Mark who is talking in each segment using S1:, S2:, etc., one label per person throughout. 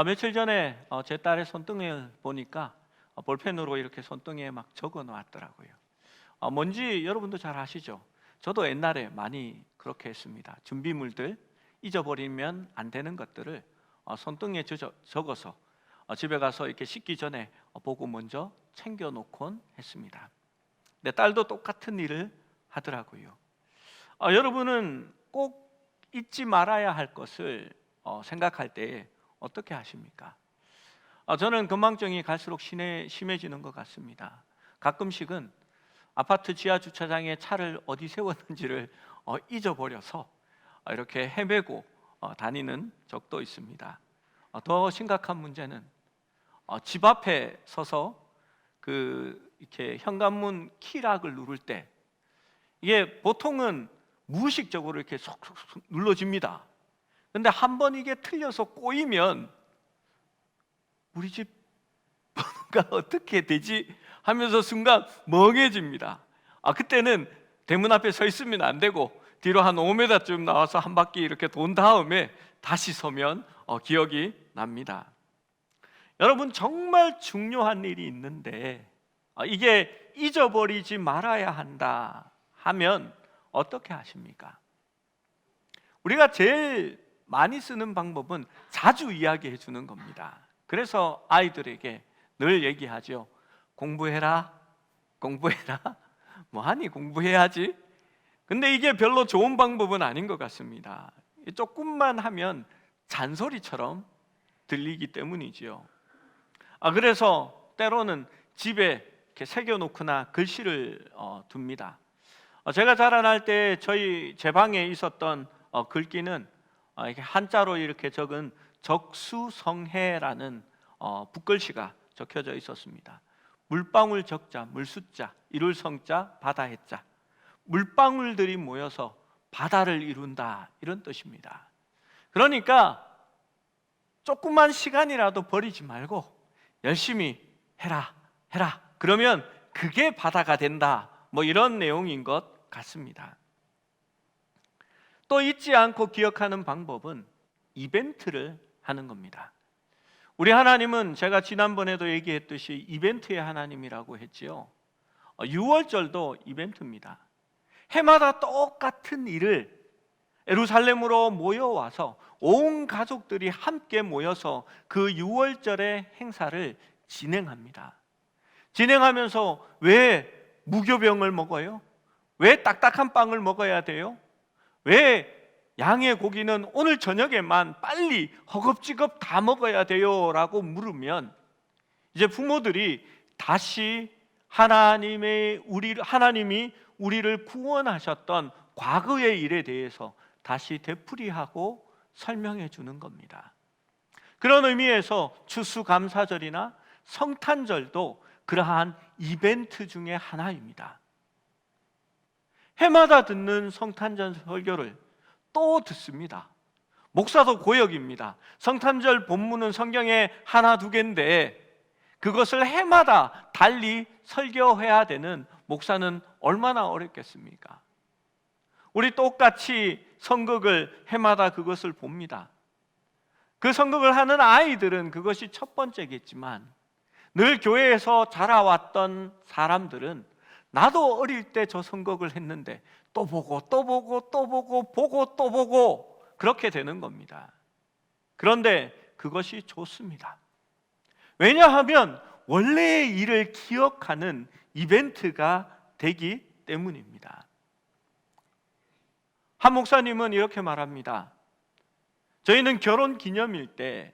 S1: 며칠 전에 제 딸의 손등을 보니까 볼펜으로 이렇게 손등에 막 적어 놓았더라고요. 뭔지 여러분도 잘 아시죠? 저도 옛날에 많이 그렇게 했습니다. 준비물들, 잊어버리면 안 되는 것들을 손등에 적어서 집에 가서 이렇게 씻기 전에 보고 먼저 챙겨 놓곤 했습니다. 내 딸도 똑같은 일을 하더라고요. 여러분은 꼭 잊지 말아야 할 것을 생각할 때 어떻게 하십니까? 저는 건망증이 갈수록 심해지는 것 같습니다. 가끔씩은 아파트 지하 주차장에 차를 어디 세웠는지를 잊어버려서 이렇게 헤매고 다니는 적도 있습니다. 더 심각한 문제는 집 앞에 서서 이렇게 현관문 키락을 누를 때 이게 보통은 무의식적으로 이렇게 속속속 눌러집니다. 근데 한 번 이게 틀려서 꼬이면 우리 집 번호가 어떻게 되지? 하면서 순간 멍해집니다. 그때는 대문 앞에 서 있으면 안 되고 뒤로 한 5m쯤 나와서 한 바퀴 이렇게 돈 다음에 다시 서면 기억이 납니다. 여러분, 정말 중요한 일이 있는데 이게 잊어버리지 말아야 한다 하면 어떻게 하십니까? 우리가 제일 많이 쓰는 방법은 자주 이야기해 주는 겁니다. 그래서 아이들에게 늘 얘기하죠. 공부해라, 공부해라. 뭐하니 공부해야지. 근데 이게 별로 좋은 방법은 아닌 것 같습니다. 조금만 하면 잔소리처럼 들리기 때문이지요. 그래서 때로는 집에 이렇게 새겨놓거나 글씨를 둡니다. 제가 자라날 때 제 방에 있었던 글귀는 이렇게 한자로 이렇게 적은 적수성해라는 붓글씨가 적혀져 있었습니다. 물방울 적자, 물숫자, 이룰 성자, 바다 해자. 물방울들이 모여서 바다를 이룬다, 이런 뜻입니다. 그러니까 조그만 시간이라도 버리지 말고 열심히 해라. 그러면 그게 바다가 된다, 뭐 이런 내용인 것 같습니다. 또 잊지 않고 기억하는 방법은 이벤트를 하는 겁니다. 우리 하나님은 제가 지난번에도 얘기했듯이 이벤트의 하나님이라고 했지요. 6월절도 이벤트입니다. 해마다 똑같은 일을 예루살렘으로 모여와서 온 가족들이 함께 모여서 그 6월절의 행사를 진행합니다. 진행하면서 왜 무교병을 먹어요? 왜 딱딱한 빵을 먹어야 돼요? 왜 양의 고기는 오늘 저녁에만 빨리 허겁지겁 다 먹어야 돼요? 라고 물으면 이제 부모들이 다시 하나님이 우리를 구원하셨던 과거의 일에 대해서 다시 되풀이하고 설명해 주는 겁니다. 그런 의미에서 추수감사절이나 성탄절도 그러한 이벤트 중에 하나입니다. 해마다 듣는 성탄절 설교를 또 듣습니다. 목사도 고역입니다. 성탄절 본문은 성경에 하나 두 개인데 그것을 해마다 달리 설교해야 되는 목사는 얼마나 어렵겠습니까? 우리 똑같이 성극을 해마다 그것을 봅니다. 그 성극을 하는 아이들은 그것이 첫 번째겠지만 늘 교회에서 자라왔던 사람들은 나도 어릴 때 저 성극을 했는데 또 보고 그렇게 되는 겁니다. 그런데 그것이 좋습니다. 왜냐하면 원래의 일을 기억하는 이벤트가 되기 때문입니다. 한 목사님은 이렇게 말합니다. 저희는 결혼 기념일 때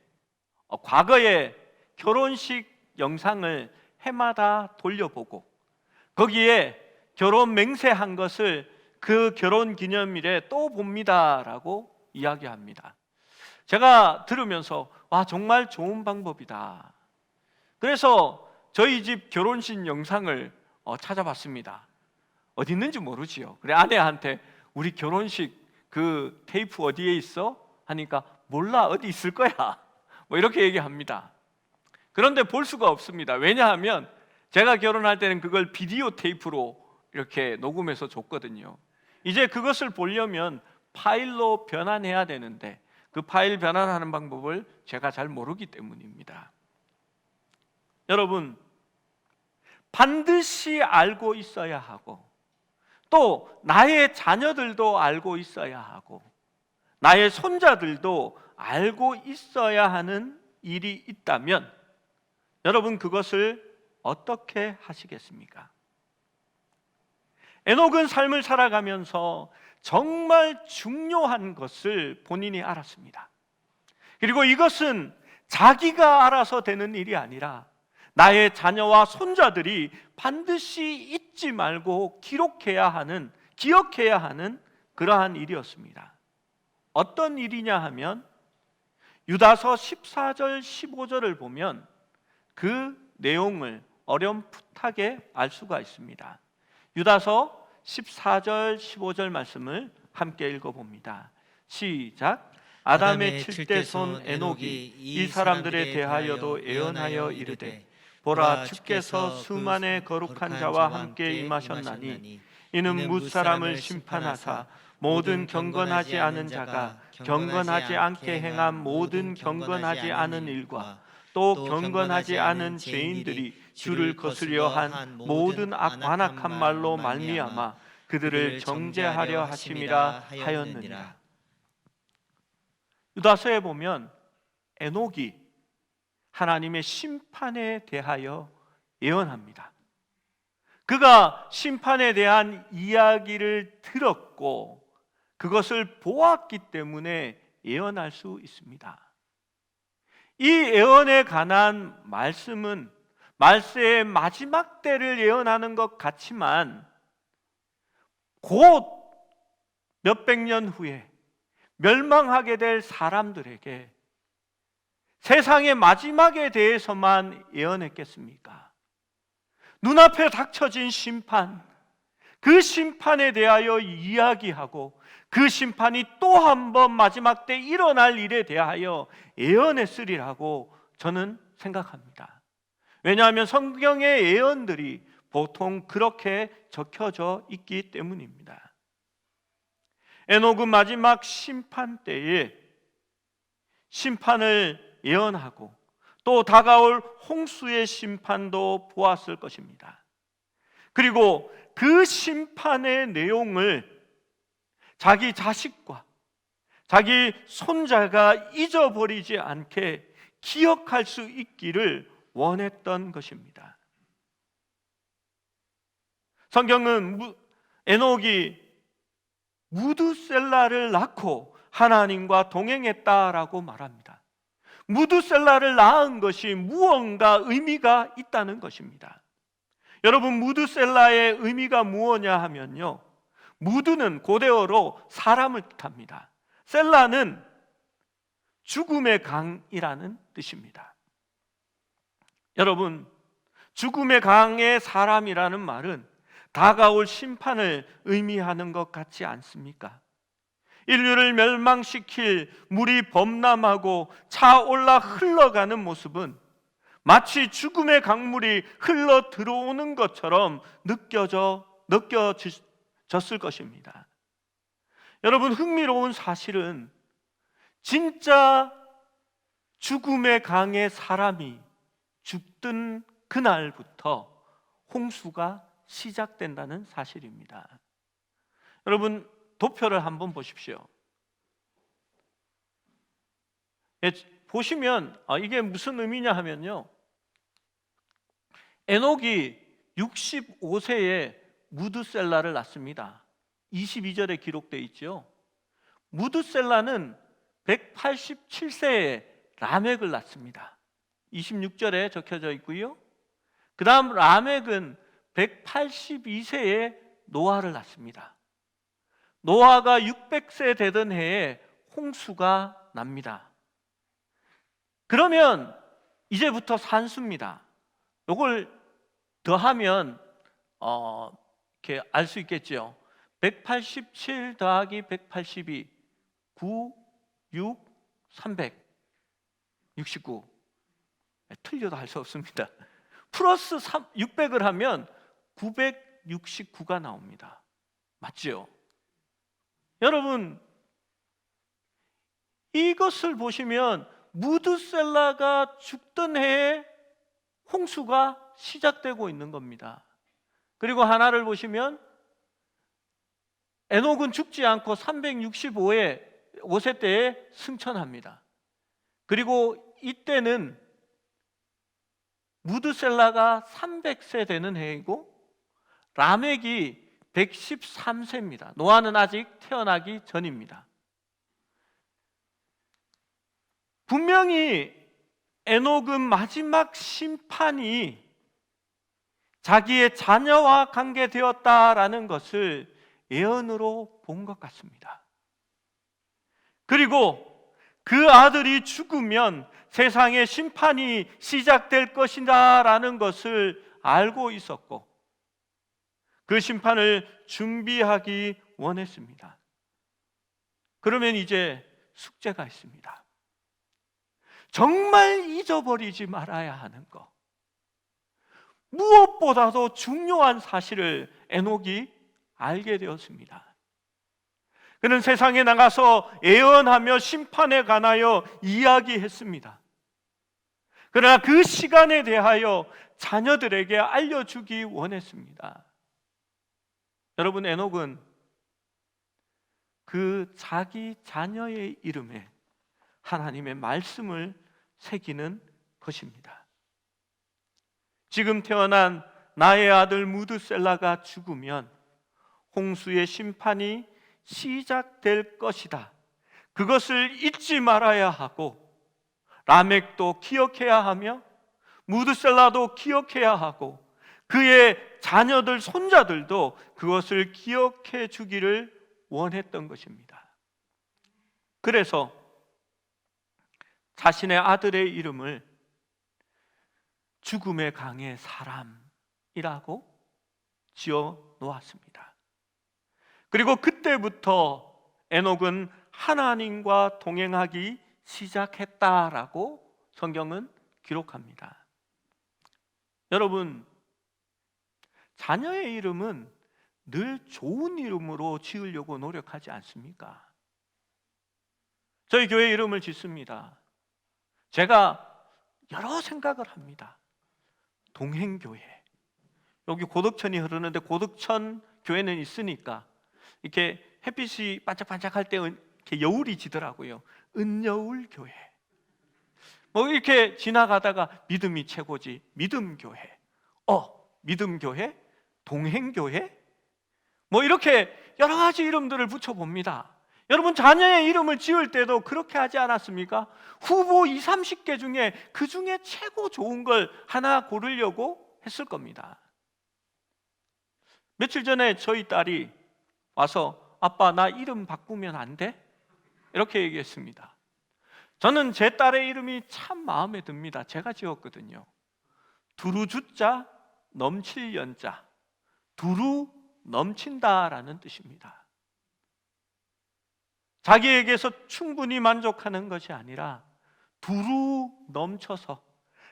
S1: 과거의 결혼식 영상을 해마다 돌려보고 거기에 결혼 맹세한 것을 그 결혼 기념일에 또 봅니다라고 이야기합니다. 제가 들으면서 와, 정말 좋은 방법이다. 그래서 저희 집 결혼식 영상을 찾아봤습니다. 어디 있는지 모르지요. 그래 아내한테 우리 결혼식 그 테이프 어디에 있어? 하니까 몰라, 어디 있을 거야. 뭐 이렇게 얘기합니다. 그런데 볼 수가 없습니다. 왜냐하면 제가 결혼할 때는 그걸 비디오 테이프로 이렇게 녹음해서 줬거든요. 이제 그것을 보려면 파일로 변환해야 되는데 그 파일 변환하는 방법을 제가 잘 모르기 때문입니다. 여러분, 반드시 알고 있어야 하고, 또 나의 자녀들도 알고 있어야 하고, 나의 손자들도 알고 있어야 하는 일이 있다면 여러분, 그것을 어떻게 하시겠습니까? 에녹은 삶을 살아가면서 정말 중요한 것을 본인이 알았습니다. 그리고 이것은 자기가 알아서 되는 일이 아니라 나의 자녀와 손자들이 반드시 잊지 말고 기억해야 하는 그러한 일이었습니다. 어떤 일이냐 하면 유다서 14절 15절을 보면 그 내용을 어렴풋하게 알 수가 있습니다. 유다서 14절 15절 말씀을 함께 읽어봅니다. 시작. 아담의 7대 손 에녹이 이 사람들에 대하여도 예언하여 이르되 보라, 주께서 수만의 거룩한 자와 함께 임하셨나니 이는 뭇사람을 심판하사 모든 경건하지 않은 자가 경건하지 않게 행한 모든 경건하지 않은 일과 또 경건하지 않은 죄인들이 주를 거스려 한 모든 완악한 말로 말미암아 그들을 정죄하려 하심이라 하였느니라. 유다서에 보면 에녹이 하나님의 심판에 대하여 예언합니다. 그가 심판에 대한 이야기를 들었고 그것을 보았기 때문에 예언할 수 있습니다. 이 예언에 관한 말씀은 말세의 마지막 때를 예언하는 것 같지만 곧 몇백 년 후에 멸망하게 될 사람들에게 세상의 마지막에 대해서만 예언했겠습니까? 눈앞에 닥쳐진 심판, 그 심판에 대하여 이야기하고 그 심판이 또 한 번 마지막 때 일어날 일에 대하여 예언했으리라고 저는 생각합니다. 왜냐하면 성경의 예언들이 보통 그렇게 적혀져 있기 때문입니다. 에녹은 마지막 심판 때에 심판을 예언하고 또 다가올 홍수의 심판도 보았을 것입니다. 그리고 그 심판의 내용을 자기 자식과 자기 손자가 잊어버리지 않게 기억할 수 있기를 원했던 것입니다. 성경은 에녹이 무두셀라를 낳고 하나님과 동행했다라고 말합니다. 무두셀라를 낳은 것이 무언가 의미가 있다는 것입니다. 여러분, 무두셀라의 의미가 무엇냐 하면요, 무두는 고대어로 사람을 뜻합니다. 셀라는 죽음의 강이라는 뜻입니다. 여러분, 죽음의 강의 사람이라는 말은 다가올 심판을 의미하는 것 같지 않습니까? 인류를 멸망시킬 물이 범람하고 차올라 흘러가는 모습은 마치 죽음의 강물이 흘러 들어오는 것처럼 느껴졌을 것입니다. 여러분, 흥미로운 사실은 진짜 죽음의 강의 사람이 죽던 그날부터 홍수가 시작된다는 사실입니다. 여러분, 도표를 한번 보십시오. 보시면 이게 무슨 의미냐 하면요, 에녹이 65세에 무두셀라를 낳습니다. 22절에 기록되어 있죠. 무두셀라는 187세에 라멕을 낳습니다. 26절에 적혀져 있고요. 그 다음 라멕은 182세에 노아를 낳습니다. 노아가 600세 되던 해에 홍수가 납니다. 그러면 이제부터 산수입니다. 이걸 더하면 이렇게 알 수 있겠죠. 187 더하기 182 9, 6, 300 69. 틀려도 할 수 없습니다. 플러스 600을 하면 969가 나옵니다. 맞죠? 여러분, 이것을 보시면 무드셀라가 죽던 해에 홍수가 시작되고 있는 겁니다. 그리고 하나를 보시면 에녹은 죽지 않고 365세 때에 승천합니다. 그리고 이때는 무드셀라가 300세 되는 해이고 라멕이 113세입니다. 노아는 아직 태어나기 전입니다. 분명히 에녹은 마지막 심판이 자기의 자녀와 관계되었다라는 것을 예언으로 본 것 같습니다. 그리고 그 아들이 죽으면 세상의 심판이 시작될 것이다라는 것을 알고 있었고 그 심판을 준비하기 원했습니다. 그러면 이제 숙제가 있습니다. 정말 잊어버리지 말아야 하는 것, 무엇보다도 중요한 사실을 에녹이 알게 되었습니다. 그는 세상에 나가서 예언하며 심판에 관하여 이야기했습니다. 그러나 그 시간에 대하여 자녀들에게 알려주기 원했습니다. 여러분, 에녹은 그 자기 자녀의 이름에 하나님의 말씀을 새기는 것입니다. 지금 태어난 나의 아들 무드셀라가 죽으면 홍수의 심판이 시작될 것이다. 그것을 잊지 말아야 하고 라멕도 기억해야 하며 무드셀라도 기억해야 하고 그의 자녀들, 손자들도 그것을 기억해 주기를 원했던 것입니다. 그래서 자신의 아들의 이름을 죽음의 강의 사람이라고 지어 놓았습니다. 그리고 그때부터 에녹은 하나님과 동행하기 시작했다라고 성경은 기록합니다. 여러분, 자녀의 이름은 늘 좋은 이름으로 지으려고 노력하지 않습니까? 저희 교회 이름을 짓습니다. 제가 여러 생각을 합니다. 동행교회, 여기 고덕천이 흐르는데 고덕천 교회는 있으니까 이렇게 햇빛이 반짝반짝할 때 이렇게 여울이 지더라고요. 은여울 교회. 뭐 이렇게 지나가다가 믿음이 최고지, 믿음교회. 믿음교회? 동행교회? 뭐 이렇게 여러 가지 이름들을 붙여봅니다. 여러분, 자녀의 이름을 지을 때도 그렇게 하지 않았습니까? 후보 20, 30개 중에 그 중에 최고 좋은 걸 하나 고르려고 했을 겁니다. 며칠 전에 저희 딸이 와서 아빠, 나 이름 바꾸면 안 돼? 이렇게 얘기했습니다. 저는 제 딸의 이름이 참 마음에 듭니다. 제가 지었거든요. 두루주자, 넘칠 연자. 두루, 넘친다라는 뜻입니다. 자기에게서 충분히 만족하는 것이 아니라 두루 넘쳐서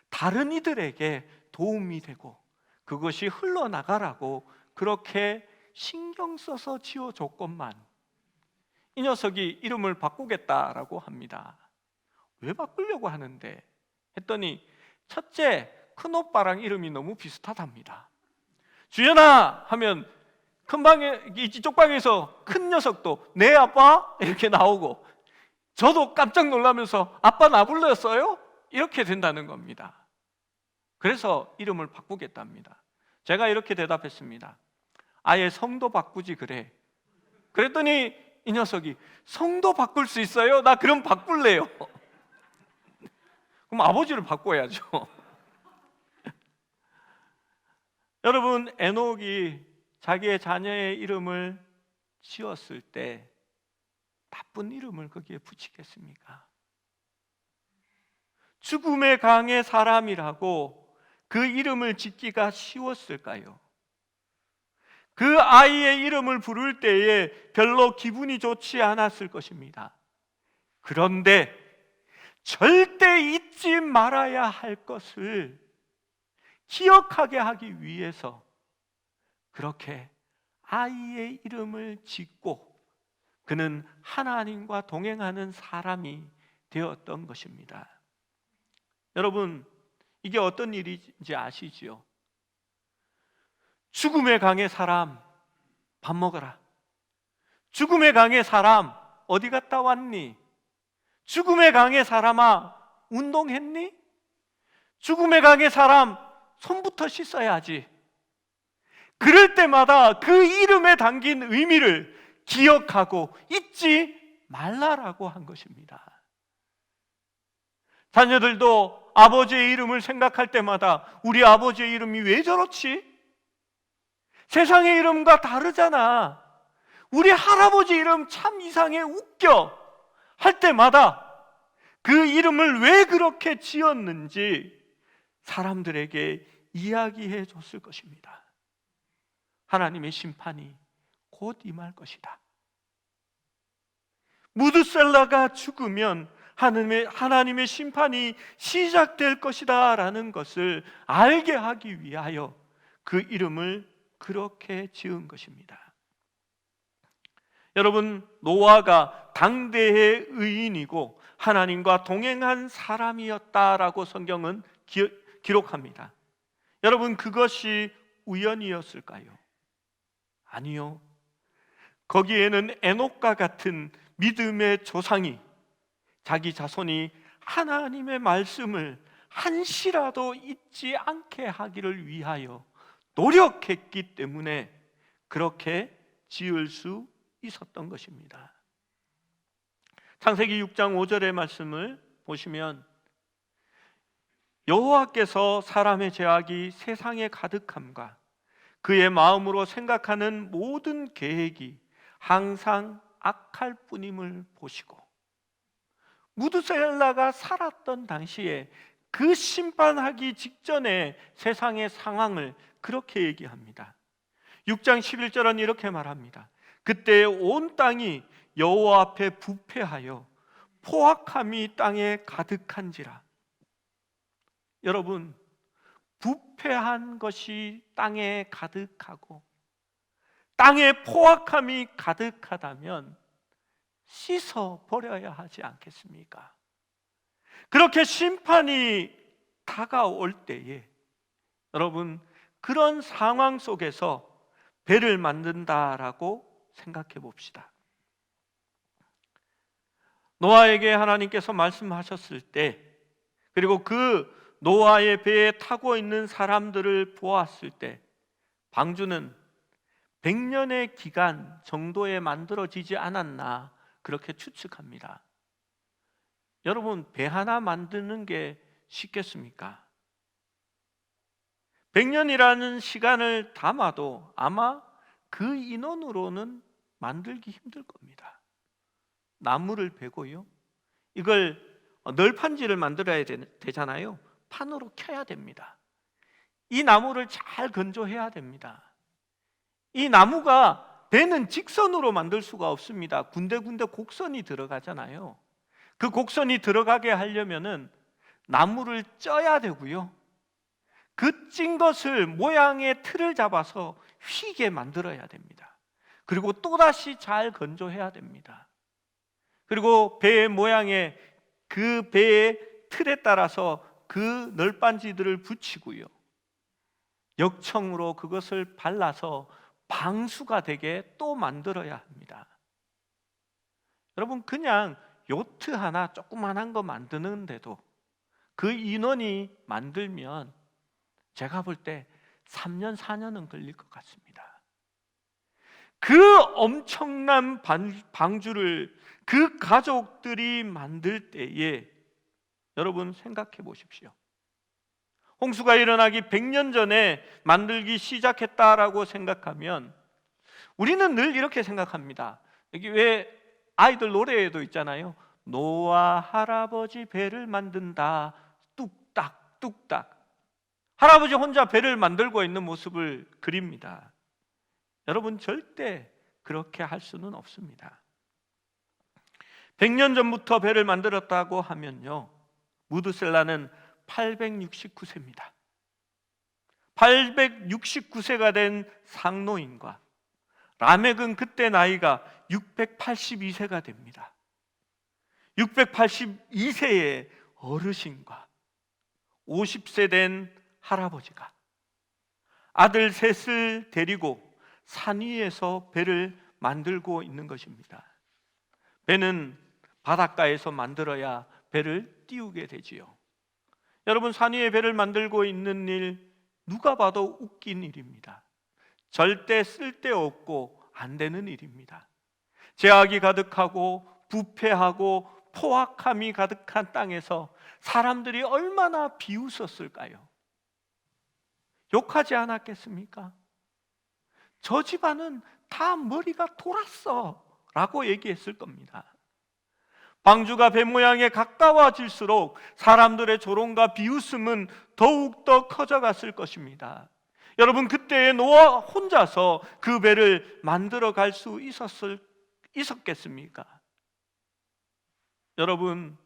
S1: 다른 이들에게 도움이 되고 그것이 흘러나가라고 그렇게 신경 써서 지어줬건만 이 녀석이 이름을 바꾸겠다라고 합니다. 왜 바꾸려고 하는데? 했더니 첫째, 큰오빠랑 이름이 너무 비슷하답니다. 주연아 하면 큰 방에, 이쪽 방에서 큰 녀석도 네 아빠 이렇게 나오고 저도 깜짝 놀라면서 아빠 나 불렀어요? 이렇게 된다는 겁니다. 그래서 이름을 바꾸겠답니다. 제가 이렇게 대답했습니다. 아예 성도 바꾸지 그래. 그랬더니 이 녀석이 성도 바꿀 수 있어요? 나 그럼 바꿀래요. 그럼 아버지를 바꿔야죠. 여러분, 에녹이 자기의 자녀의 이름을 지었을 때 나쁜 이름을 거기에 붙이겠습니까? 죽음의 강의 사람이라고 그 이름을 짓기가 쉬웠을까요? 그 아이의 이름을 부를 때에 별로 기분이 좋지 않았을 것입니다. 그런데 절대 잊지 말아야 할 것을 기억하게 하기 위해서 그렇게 아이의 이름을 짓고 그는 하나님과 동행하는 사람이 되었던 것입니다. 여러분, 이게 어떤 일인지 아시지요? 죽음의 강의 사람, 밥 먹어라. 죽음의 강의 사람, 어디 갔다 왔니? 죽음의 강의 사람아, 운동했니? 죽음의 강의 사람, 손부터 씻어야지. 그럴 때마다 그 이름에 담긴 의미를 기억하고 잊지 말라라고 한 것입니다. 자녀들도 아버지의 이름을 생각할 때마다 우리 아버지의 이름이 왜 저렇지? 세상의 이름과 다르잖아. 우리 할아버지 이름 참 이상해, 웃겨 할 때마다 그 이름을 왜 그렇게 지었는지 사람들에게 이야기해 줬을 것입니다. 하나님의 심판이 곧 임할 것이다. 무드셀라가 죽으면 하나님의 심판이 시작될 것이다 라는 것을 알게 하기 위하여 그 이름을 그렇게 지은 것입니다. 여러분, 노아가 당대의 의인이고 하나님과 동행한 사람이었다라고 성경은 기록합니다. 여러분, 그것이 우연이었을까요? 아니요. 거기에는 에녹과 같은 믿음의 조상이 자기 자손이 하나님의 말씀을 한시라도 잊지 않게 하기를 위하여 노력했기 때문에 그렇게 지을 수 있었던 것입니다. 창세기 6장 5절의 말씀을 보시면 여호와께서 사람의 죄악이 세상에 가득함과 그의 마음으로 생각하는 모든 계획이 항상 악할 뿐임을 보시고, 무드셀라가 살았던 당시에 그 심판하기 직전에 세상의 상황을 그렇게 얘기합니다. 6장 11절은 이렇게 말합니다. 그때 온 땅이 여호와 앞에 부패하여 포악함이 땅에 가득한지라. 여러분, 부패한 것이 땅에 가득하고 땅에 포악함이 가득하다면 씻어 버려야 하지 않겠습니까? 그렇게 심판이 다가올 때에 여러분, 그런 상황 속에서 배를 만든다라고 생각해 봅시다. 노아에게 하나님께서 말씀하셨을 때, 그리고 그 노아의 배에 타고 있는 사람들을 보았을 때 방주는 100년의 기간 정도에 만들어지지 않았나 그렇게 추측합니다. 여러분, 배 하나 만드는 게 쉽겠습니까? 100년이라는 시간을 담아도 아마 그 인원으로는 만들기 힘들 겁니다. 나무를 베고요, 이걸 널판지를 만들어야 되잖아요. 판으로 켜야 됩니다. 이 나무를 잘 건조해야 됩니다. 이 나무가 배는 직선으로 만들 수가 없습니다. 군데군데 곡선이 들어가잖아요. 그 곡선이 들어가게 하려면은 나무를 쪄야 되고요, 그 찐 것을 모양의 틀을 잡아서 휘게 만들어야 됩니다. 그리고 또다시 잘 건조해야 됩니다. 그리고 배의 모양에 그 배의 틀에 따라서 그 널빤지들을 붙이고요, 역청으로 그것을 발라서 방수가 되게 또 만들어야 합니다. 여러분, 그냥 요트 하나 조그만한 거 만드는데도 그 인원이 만들면 제가 볼 때 3년, 4년은 걸릴 것 같습니다. 그 엄청난 방주를 그 가족들이 만들 때에 여러분 생각해 보십시오. 홍수가 일어나기 100년 전에 만들기 시작했다라고 생각하면 우리는 늘 이렇게 생각합니다. 여기 왜 아이들 노래에도 있잖아요. 노아 할아버지 배를 만든다 뚝딱 뚝딱. 할아버지 혼자 배를 만들고 있는 모습을 그립니다. 여러분, 절대 그렇게 할 수는 없습니다. 100년 전부터 배를 만들었다고 하면요, 무드셀라는 869세입니다. 869세가 된 상노인과 라멕은 그때 나이가 682세가 됩니다. 682세의 어르신과 50세 된 할아버지가 아들 셋을 데리고 산 위에서 배를 만들고 있는 것입니다. 배는 바닷가에서 만들어야 배를 띄우게 되지요. 여러분, 산 위에 배를 만들고 있는 일, 누가 봐도 웃긴 일입니다. 절대 쓸데없고 안 되는 일입니다. 죄악이 가득하고 부패하고 포악함이 가득한 땅에서 사람들이 얼마나 비웃었을까요? 욕하지 않았겠습니까? 저 집안은 다 머리가 돌았어 라고 얘기했을 겁니다. 방주가 배 모양에 가까워질수록 사람들의 조롱과 비웃음은 더욱더 커져갔을 것입니다. 여러분, 그때의 노아 혼자서 그 배를 만들어 갈 수 있었겠습니까? 여러분,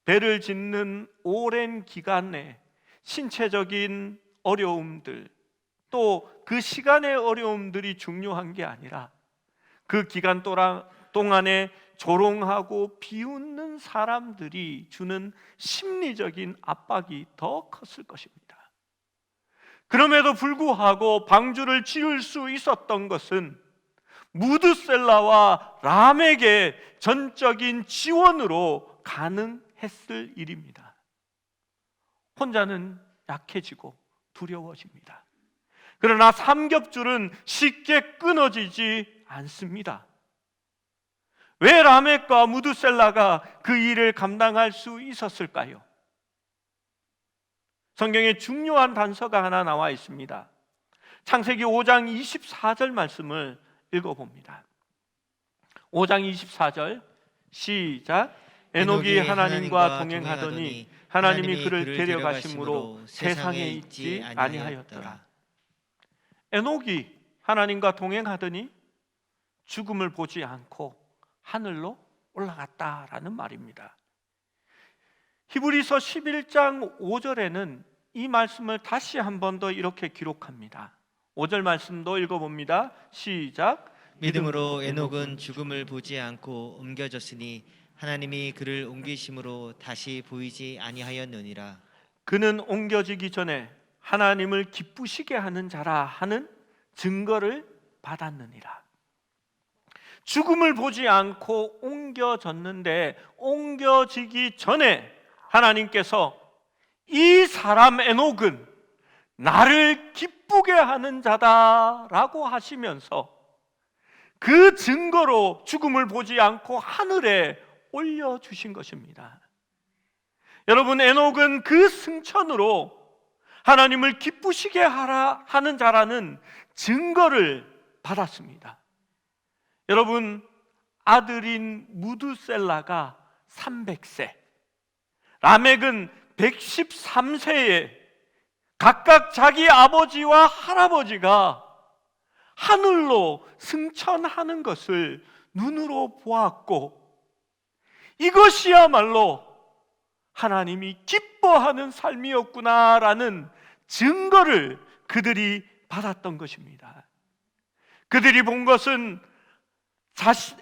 S1: 배를 짓는 오랜 기간 내 신체적인 어려움들, 또 그 시간의 어려움들이 중요한 게 아니라 그 기간 동안에 조롱하고 비웃는 사람들이 주는 심리적인 압박이 더 컸을 것입니다. 그럼에도 불구하고 방주를 지을 수 있었던 것은 무드셀라와 람에게 전적인 지원으로 가능했을 일입니다. 혼자는 약해지고 두려워집니다. 그러나 삼겹줄은 쉽게 끊어지지 않습니다. 왜 라멕과 무드셀라가 그 일을 감당할 수 있었을까요? 성경에 중요한 단서가 하나 나와 있습니다. 창세기 5장 24절 말씀을 읽어봅니다. 5장 24절 시작. 에녹이 하나님과 동행하더니 하나님이 그를 데려가심으로 세상에 있지 아니하였더라. 에녹이 하나님과 동행하더니 죽음을 보지 않고 하늘로 올라갔다라는 말입니다. 히브리서 11장 5절에는 이 말씀을 다시 한 번 더 이렇게 기록합니다. 5절 말씀도 읽어봅니다. 시작.
S2: 믿음으로 에녹은 죽음을 보지 않고 옮겨졌으니 하나님이 그를 옮기심으로 다시 보이지 아니하였느니라.
S1: 그는 옮겨지기 전에 하나님을 기쁘시게 하는 자라 하는 증거를 받았느니라. 죽음을 보지 않고 옮겨졌는데 옮겨지기 전에 하나님께서 이 사람 에녹은 나를 기쁘게 하는 자다라고 하시면서 그 증거로 죽음을 보지 않고 하늘에 올려주신 것입니다. 여러분, 에녹은 그 승천으로 하나님을 기쁘시게 하는 자라는 증거를 받았습니다. 여러분, 아들인 무드셀라가 300세, 라멕은 113세에 각각 자기 아버지와 할아버지가 하늘로 승천하는 것을 눈으로 보았고, 이것이야말로 하나님이 기뻐하는 삶이었구나라는 증거를 그들이 받았던 것입니다. 그들이 본 것은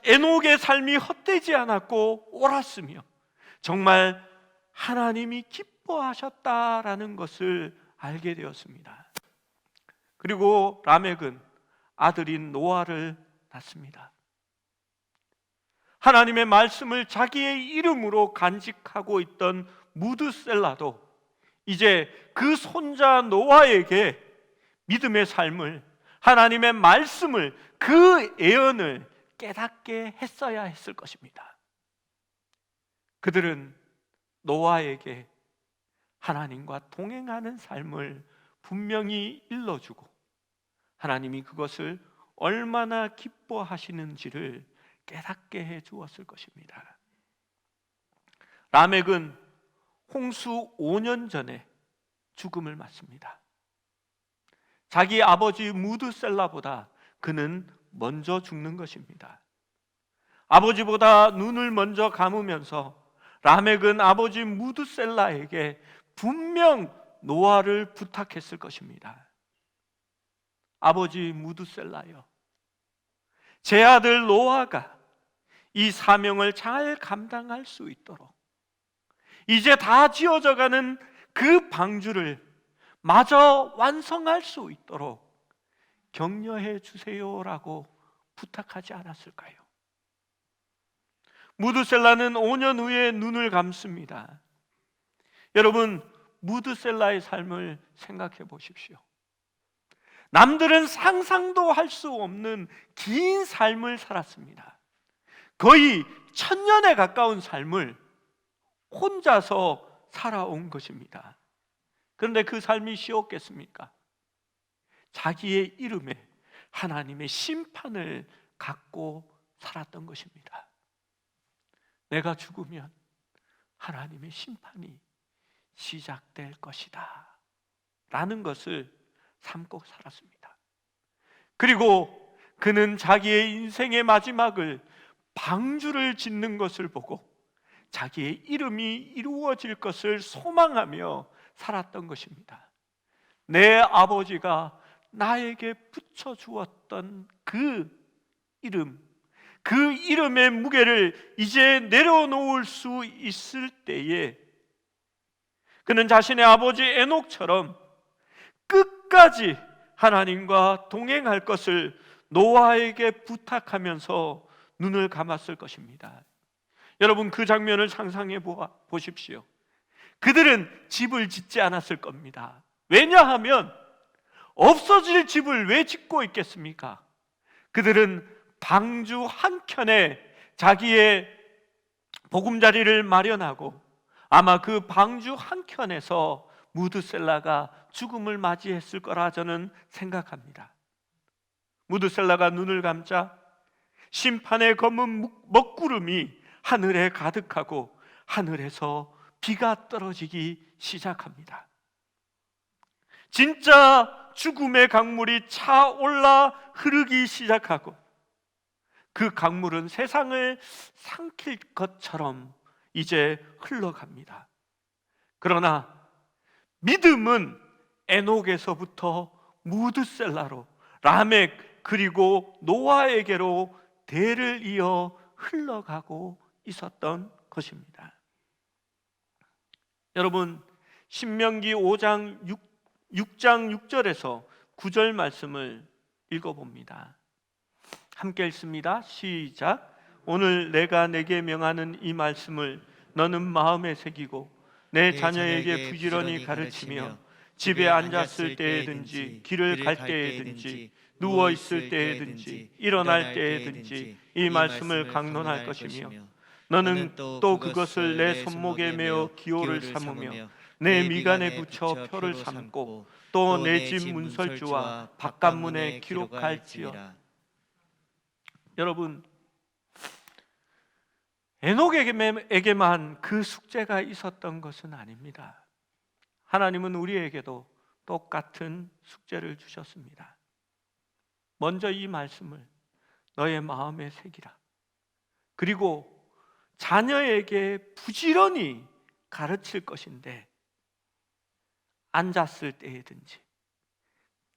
S1: 에녹의 삶이 헛되지 않았고 옳았으며 정말 하나님이 기뻐하셨다라는 것을 알게 되었습니다. 그리고 라멕은 아들인 노아를 낳습니다. 하나님의 말씀을 자기의 이름으로 간직하고 있던 무드셀라도 이제 그 손자 노아에게 믿음의 삶을, 하나님의 말씀을, 그 예언을 깨닫게 했어야 했을 것입니다. 그들은 노아에게 하나님과 동행하는 삶을 분명히 일러주고 하나님이 그것을 얼마나 기뻐하시는지를 깨닫게 해 주었을 것입니다. 라멕은 홍수 5년 전에 죽음을 맞습니다. 자기 아버지 무드셀라보다 그는 먼저 죽는 것입니다. 아버지보다 눈을 먼저 감으면서 라멕은 아버지 무드셀라에게 분명 노아를 부탁했을 것입니다. 아버지 무드셀라여, 제 아들 노아가 이 사명을 잘 감당할 수 있도록 이제 다 지어져가는 그 방주를 마저 완성할 수 있도록 격려해 주세요라고 부탁하지 않았을까요? 무드셀라는 5년 후에 눈을 감습니다. 여러분, 무드셀라의 삶을 생각해 보십시오. 남들은 상상도 할 수 없는 긴 삶을 살았습니다. 거의 1000년에 가까운 삶을 혼자서 살아온 것입니다. 그런데 그 삶이 쉬웠겠습니까? 자기의 이름에 하나님의 심판을 갖고 살았던 것입니다. 내가 죽으면 하나님의 심판이 시작될 것이다 라는 것을 삼고 살았습니다. 그리고 그는 자기의 인생의 마지막을 방주를 짓는 것을 보고 자기의 이름이 이루어질 것을 소망하며 살았던 것입니다. 내 아버지가 나에게 붙여주었던 그 이름, 그 이름의 무게를 이제 내려놓을 수 있을 때에 그는 자신의 아버지 에녹처럼 끝까지 하나님과 동행할 것을 노아에게 부탁하면서 눈을 감았을 것입니다. 여러분, 그 장면을 상상해 보십시오. 그들은 집을 짓지 않았을 겁니다. 왜냐하면 없어질 집을 왜 짓고 있겠습니까? 그들은 방주 한켠에 자기의 보금자리를 마련하고 아마 그 방주 한켠에서 무드셀라가 죽음을 맞이했을 거라 저는 생각합니다. 무드셀라가 눈을 감자 심판의 검은 먹구름이 하늘에 가득하고 하늘에서 비가 떨어지기 시작합니다. 진짜 죽음의 강물이 차올라 흐르기 시작하고 그 강물은 세상을 삼킬 것처럼 이제 흘러갑니다. 그러나 믿음은 에녹에서부터 무드셀라로, 라멕 그리고 노아에게로 대를 이어 흘러가고 있었던 것입니다. 여러분, 신명기 5장 6장 6절에서 9절 말씀을 읽어봅니다. 함께 읽습니다. 시작. 오늘 내가 내게 명하는 이 말씀을 너는 마음에 새기고 내 자녀에게 부지런히 가르치며 집에 앉았을 때에든지 길을 갈 때에든지 누워 있을 때에든지 일어날 때에든지 이 말씀을 강론할 것이며 너는 또 그것을 내 손목에 메어 기호를 삼으며 내 미간에 붙여 표를 삼고 또 내 집 문설주와 바깥문에 기록할지어다. 여러분, 에녹에게만 그 숙제가 있었던 것은 아닙니다. 하나님은 우리에게도 똑같은 숙제를 주셨습니다. 먼저 이 말씀을 너의 마음에 새기라. 그리고 자녀에게 부지런히 가르칠 것인데 앉았을 때에든지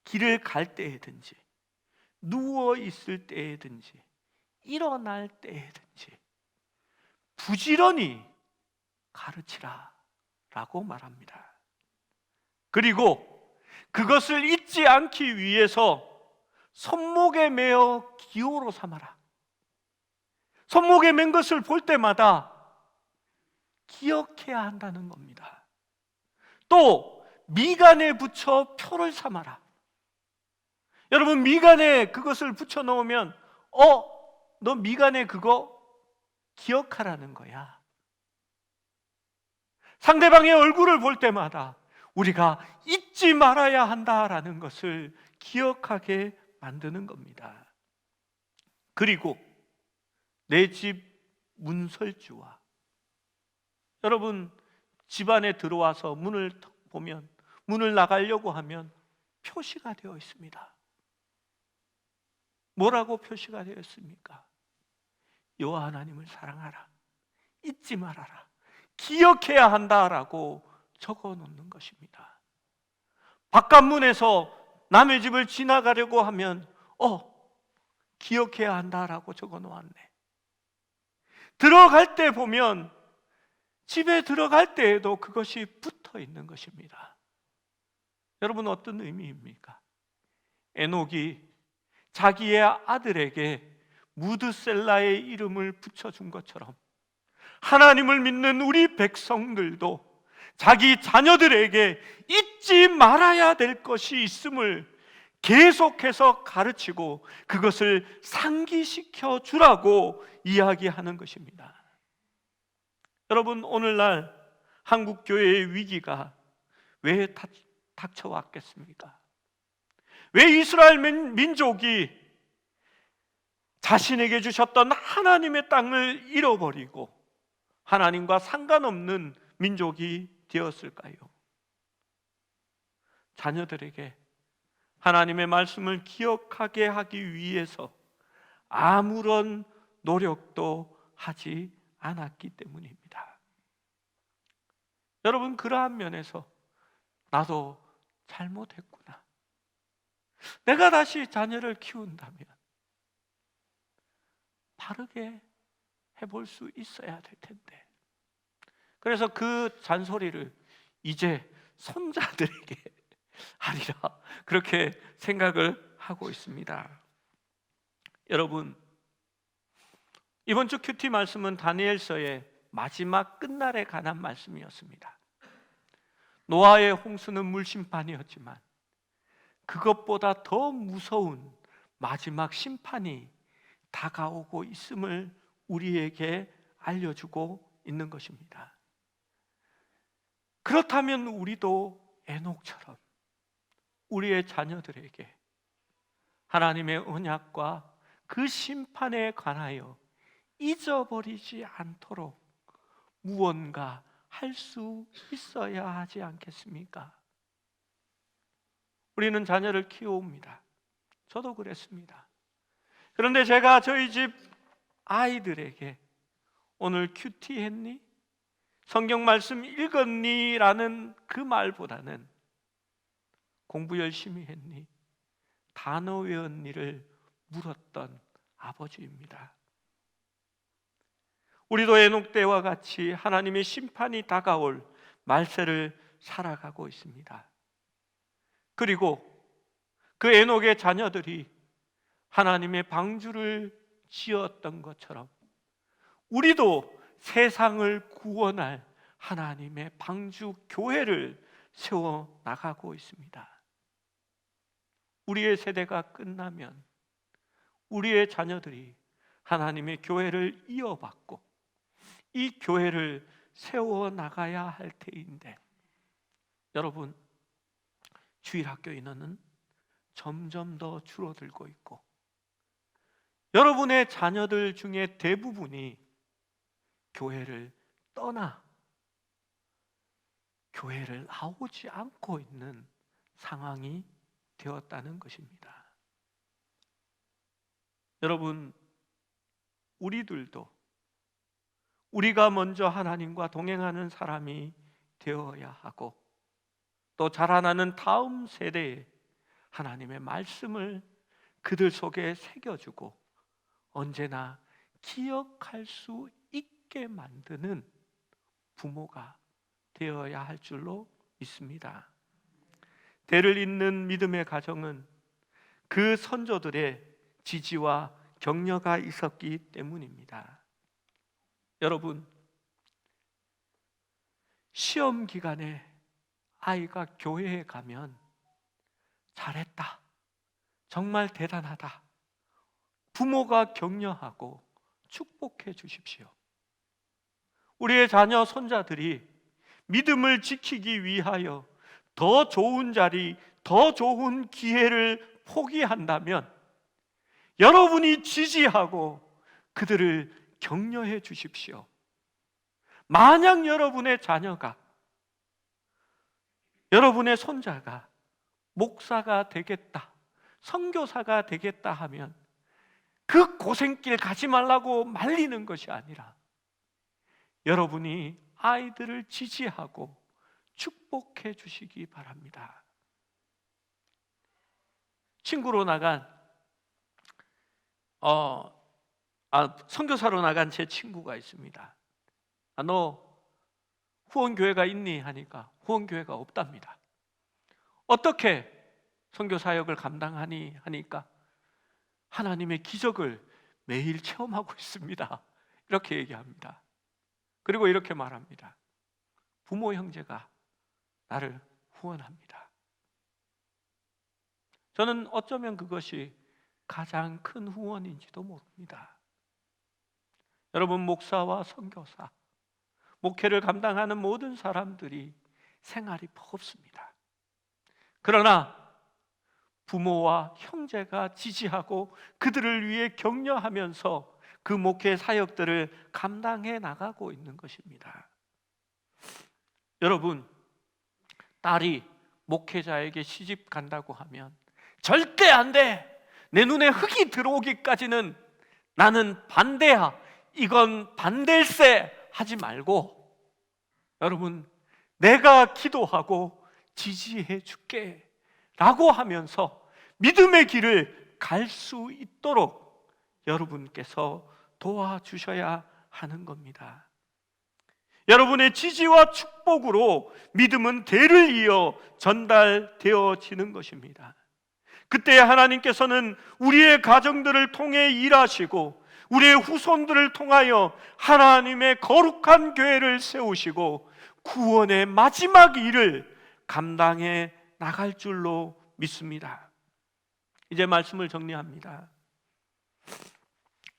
S1: 길을 갈 때에든지 누워 있을 때에든지 일어날 때에든지 부지런히 가르치라 라고 말합니다. 그리고 그것을 잊지 않기 위해서 손목에 메어 기호로 삼아라. 손목에 맨 것을 볼 때마다 기억해야 한다는 겁니다. 또 미간에 붙여 표를 삼아라. 여러분, 미간에 그것을 붙여 놓으면 너 미간에 그거 기억하라는 거야. 상대방의 얼굴을 볼 때마다 우리가 잊지 말아야 한다라는 것을 기억하게 만드는 겁니다. 그리고 내 집 문설주와, 여러분, 집 안에 들어와서 문을 보면 문을 나가려고 하면 표시가 되어 있습니다. 뭐라고 표시가 되어 있습니까? 여호와 하나님을 사랑하라, 잊지 말아라, 기억해야 한다라고 적어 놓는 것입니다. 바깥문에서 남의 집을 지나가려고 하면 기억해야 한다라고 적어 놓았네. 들어갈 때 보면 집에 들어갈 때에도 그것이 붙어 있는 것입니다. 여러분, 어떤 의미입니까? 에녹이 자기의 아들에게 무드셀라의 이름을 붙여준 것처럼 하나님을 믿는 우리 백성들도 자기 자녀들에게 잊지 말아야 될 것이 있음을 계속해서 가르치고 그것을 상기시켜 주라고 이야기하는 것입니다. 여러분, 오늘날 한국 교회의 위기가 왜 닥쳐왔겠습니까? 왜 이스라엘 민족이 자신에게 주셨던 하나님의 땅을 잃어버리고 하나님과 상관없는 민족이 되었을까요? 자녀들에게 하나님의 말씀을 기억하게 하기 위해서 아무런 노력도 하지 않았기 때문입니다. 여러분, 그러한 면에서 나도 잘못했구나, 내가 다시 자녀를 키운다면 바르게 해볼 수 있어야 될 텐데, 그래서 그 잔소리를 이제 손자들에게 하리라, 그렇게 생각을 하고 있습니다. 여러분, 이번 주 큐티 말씀은 다니엘서의 마지막 끝날에 관한 말씀이었습니다. 노아의 홍수는 물심판이었지만 그것보다 더 무서운 마지막 심판이 다가오고 있음을 우리에게 알려주고 있는 것입니다. 그렇다면 우리도 에녹처럼 우리의 자녀들에게 하나님의 언약과 그 심판에 관하여 잊어버리지 않도록 무언가 할 수 있어야 하지 않겠습니까? 우리는 자녀를 키워옵니다. 저도 그랬습니다. 그런데 제가 저희 집 아이들에게 오늘 큐티 했니? 성경 말씀 읽었니? 라는 그 말보다는 공부 열심히 했니? 단어 외웠니를 물었던 아버지입니다. 우리도 에녹 때와 같이 하나님의 심판이 다가올 말세를 살아가고 있습니다. 그리고 그 에녹의 자녀들이 하나님의 방주를 지었던 것처럼 우리도 세상을 구원할 하나님의 방주 교회를 세워 나가고 있습니다. 우리의 세대가 끝나면 우리의 자녀들이 하나님의 교회를 이어받고 이 교회를 세워 나가야 할 테인데, 여러분, 주일학교 인원은 점점 더 줄어들고 있고 여러분의 자녀들 중에 대부분이 교회를 떠나 교회를 나오지 않고 있는 상황이 되었다는 것입니다. 여러분, 우리들도 우리가 먼저 하나님과 동행하는 사람이 되어야 하고 또 자라나는 다음 세대에 하나님의 말씀을 그들 속에 새겨주고 언제나 기억할 수 있게 만드는 부모가 되어야 할 줄로 믿습니다. 대를 잇는 믿음의 가정은 그 선조들의 지지와 격려가 있었기 때문입니다. 여러분, 시험 기간에 아이가 교회에 가면 잘했다, 정말 대단하다, 부모가 격려하고 축복해 주십시오. 우리의 자녀 손자들이 믿음을 지키기 위하여 더 좋은 자리, 더 좋은 기회를 포기한다면 여러분이 지지하고 그들을 격려해 주십시오. 만약 여러분의 자녀가, 여러분의 손자가 목사가 되겠다, 선교사가 되겠다 하면 그 고생길 가지 말라고 말리는 것이 아니라 여러분이 아이들을 지지하고 축복해 주시기 바랍니다. 친구로 나간 선교사로 나간 제 친구가 있습니다. 너 후원교회가 있니? 하니까 후원교회가 없답니다. 어떻게 선교사역을 감당하니? 하니까 하나님의 기적을 매일 체험하고 있습니다. 이렇게 얘기합니다. 그리고 이렇게 말합니다. 부모 형제가 나를 후원합니다. 저는 어쩌면 그것이 가장 큰 후원인지도 모릅니다. 여러분, 목사와 선교사, 목회를 감당하는 모든 사람들이 생활이 버겁습니다. 그러나 부모와 형제가 지지하고 그들을 위해 격려하면서 그 목회 사역들을 감당해 나가고 있는 것입니다. 여러분, 딸이 목회자에게 시집 간다고 하면 절대 안 돼! 내 눈에 흙이 들어오기까지는 나는 반대야! 이건 반댈세! 하지 말고, 여러분, 내가 기도하고 지지해 줄게 라고 하면서 믿음의 길을 갈 수 있도록 여러분께서 도와주셔야 하는 겁니다. 여러분의 지지와 축복으로 믿음은 대를 이어 전달되어지는 것입니다. 그때 하나님께서는 우리의 가정들을 통해 일하시고 우리의 후손들을 통하여 하나님의 거룩한 교회를 세우시고 구원의 마지막 일을 감당해 나갈 줄로 믿습니다. 이제 말씀을 정리합니다.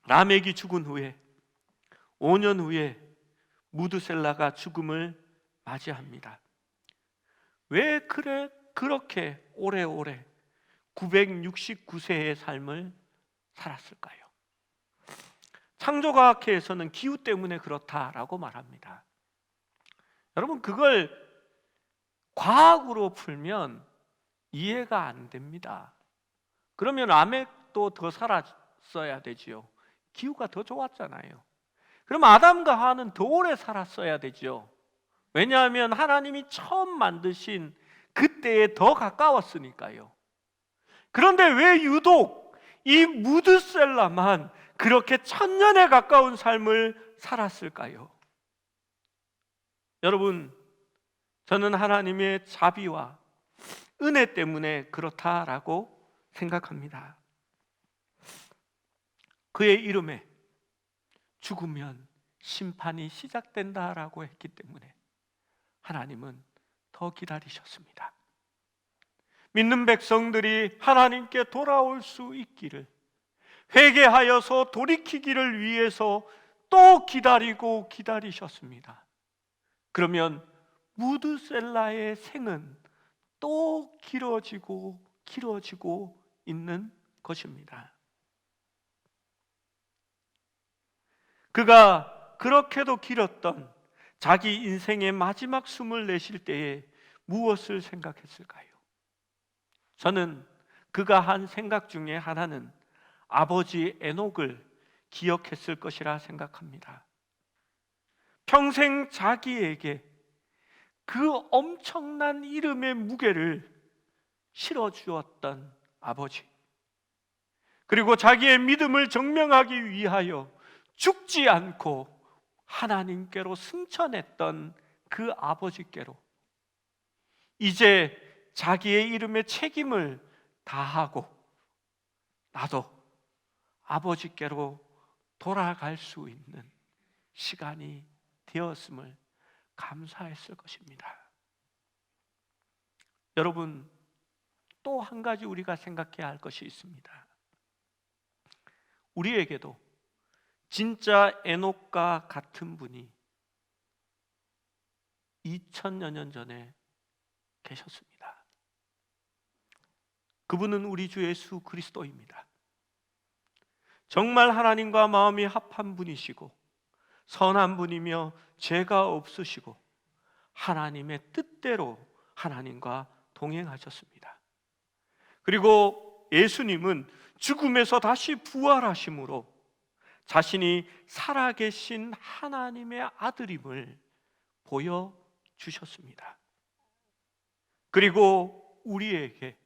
S1: 라멕이 죽은 후에 5년 후에 무드셀라가 죽음을 맞이합니다. 왜 그렇게 오래오래 969세의 삶을 살았을까요? 창조과학회에서는 기후 때문에 그렇다라고 말합니다. 여러분, 그걸 과학으로 풀면 이해가 안 됩니다. 그러면 라멕도 더 살았어야 되지요. 기후가 더 좋았잖아요. 그럼 아담과 하와는 더 오래 살았어야 되죠. 왜냐하면 하나님이 처음 만드신 그때에 더 가까웠으니까요. 그런데 왜 유독 이 무드셀라만 그렇게 천년에 가까운 삶을 살았을까요? 여러분, 저는 하나님의 자비와 은혜 때문에 그렇다라고 생각합니다. 그의 이름에 죽으면 심판이 시작된다라고 했기 때문에 하나님은 더 기다리셨습니다. 믿는 백성들이 하나님께 돌아올 수 있기를, 회개하여서 돌이키기를 위해서 또 기다리고 기다리셨습니다. 그러면 무드셀라의 생은 또 길어지고 있는 것입니다. 그가 그렇게도 길었던 자기 인생의 마지막 숨을 내쉴 때에 무엇을 생각했을까요? 저는 그가 한 생각 중에 하나는 아버지 에녹을 기억했을 것이라 생각합니다. 평생 자기에게 그 엄청난 이름의 무게를 실어주었던 아버지, 그리고 자기의 믿음을 증명하기 위하여 죽지 않고 하나님께로 승천했던 그 아버지께로 이제 자기의 이름의 책임을 다하고 나도 아버지께로 돌아갈 수 있는 시간이 되었음을 감사했을 것입니다. 여러분, 또 한 가지 우리가 생각해야 할 것이 있습니다. 우리에게도 진짜 에녹과 같은 분이 2000여 년 전에 계셨습니다. 그분은 우리 주 예수 그리스도입니다. 정말 하나님과 마음이 합한 분이시고 선한 분이며 죄가 없으시고 하나님의 뜻대로 하나님과 동행하셨습니다. 그리고 예수님은 죽음에서 다시 부활하심으로 자신이 살아계신 하나님의 아들임을 보여주셨습니다. 그리고 우리에게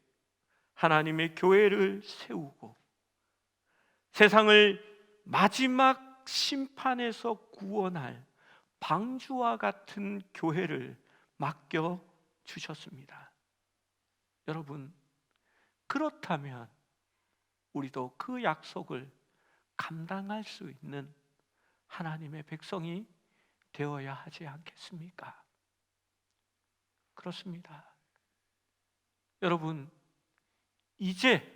S1: 하나님의 교회를 세우고 세상을 마지막 심판에서 구원할 방주와 같은 교회를 맡겨 주셨습니다. 여러분, 그렇다면 우리도 그 약속을 감당할 수 있는 하나님의 백성이 되어야 하지 않겠습니까? 그렇습니다. 여러분, 이제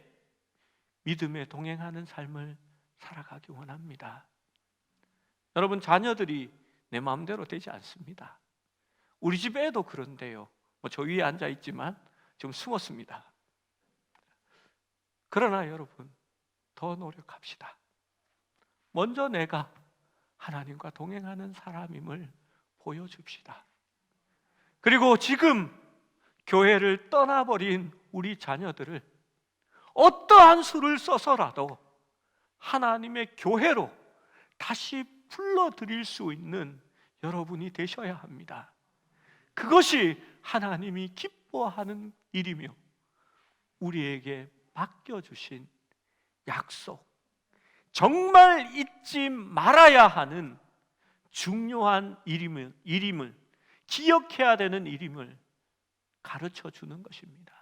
S1: 믿음에 동행하는 삶을 살아가기 원합니다. 여러분, 자녀들이 내 마음대로 되지 않습니다. 우리 집 애도 그런데요. 저 위에 앉아 있지만 좀 숨었습니다. 그러나 여러분, 더 노력합시다. 먼저 내가 하나님과 동행하는 사람임을 보여줍시다. 그리고 지금 교회를 떠나버린 우리 자녀들을 어떠한 수를 써서라도 하나님의 교회로 다시 불러들일 수 있는 여러분이 되셔야 합니다. 그것이 하나님이 기뻐하는 일이며 우리에게 맡겨주신 약속, 정말 잊지 말아야 하는 중요한 일임을 기억해야 되는 일임을 가르쳐 주는 것입니다.